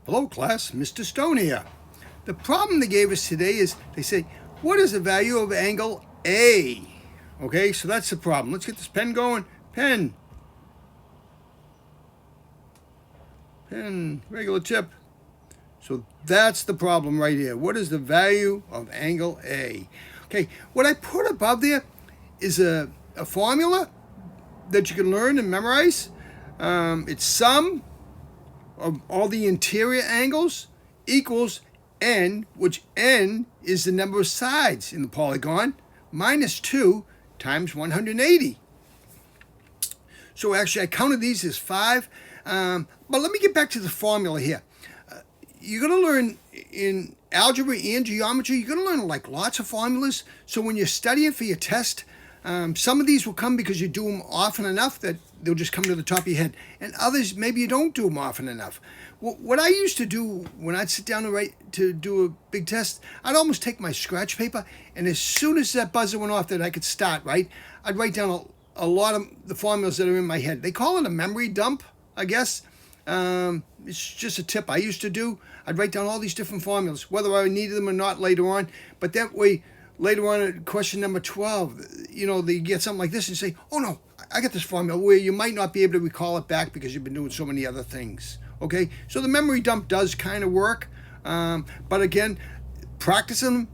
Hello class, Mr. Stone here. The problem they gave us today is they say, what is the value of angle A? Okay, so that's the problem. Let's get this pen going. Pen, regular tip. So that's the problem right here. What is the value of angle A? Okay, what I put above there is a formula that you can learn and memorize. It's sum of all the interior angles equals n, which n is the number of sides in the polygon, minus 2 times 180. So actually I counted these as 5. But let me get back to the formula here. You're going to learn in algebra and geometry, you're going to learn like lots of formulas. So when you're studying for your test, some of these will come because you do them often enough that they'll just come to the top of your head. And others, maybe you don't do them often enough. What I used to do when I'd sit down to do a big test, I'd almost take my scratch paper, and as soon as that buzzer went off that I could start, right, I'd write down a lot of the formulas that are in my head. They call it a memory dump, I guess. It's just a tip I used to do. I'd write down all these different formulas, whether I needed them or not later on. But that way, later on at question number 12, they get something like this and say, oh no, I got this formula, where you might not be able to recall it back because you've been doing so many other things. Okay, so the memory dump does kind of work. But again, practicing them,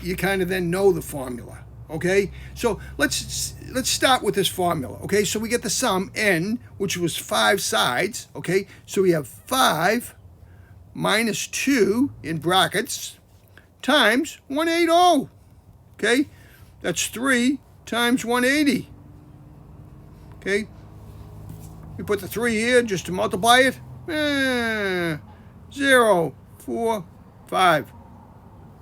you kind of then know the formula. Okay, so let's start with this formula. Okay, so we get the sum n, which was 5 sides. Okay, so we have 5 minus 2 in brackets times 180. Okay, that's 3 times 180. Okay, we put the 3 here just to multiply it. 0, 4, 5.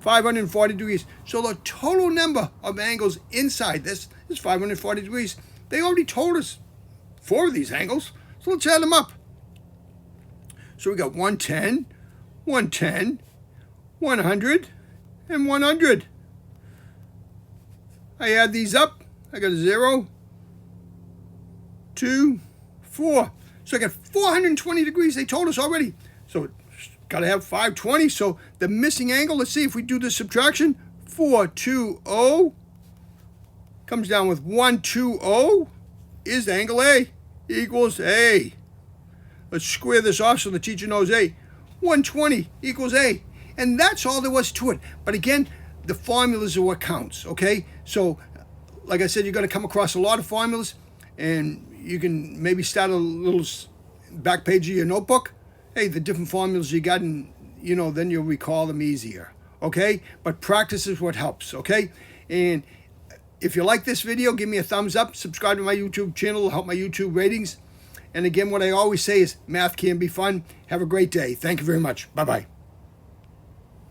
540 degrees. So the total number of angles inside this is 540 degrees. They already told us 4 of these angles, so let's add them up. So we got 110, 110, 100, and 100. I add these up. I got a 0, 2, 4. So I got 420 degrees. They told us already. So got to have 520. So the missing angle, let's see if we do the subtraction. 420 comes down with 120 is angle A equals A. Let's square this off so the teacher knows A. 120 equals A. And that's all there was to it. But again, the formulas are what counts, okay? So like I said, you're going to come across a lot of formulas, and you can maybe start a little back page of your notebook. Hey, the different formulas you got, and then you'll recall them easier. Okay, but practice is what helps. Okay, and if you like this video, give me a thumbs up, subscribe to my YouTube channel, help my YouTube ratings. And again, what I always say is math can be fun. Have a great day. Thank you very much. Bye bye.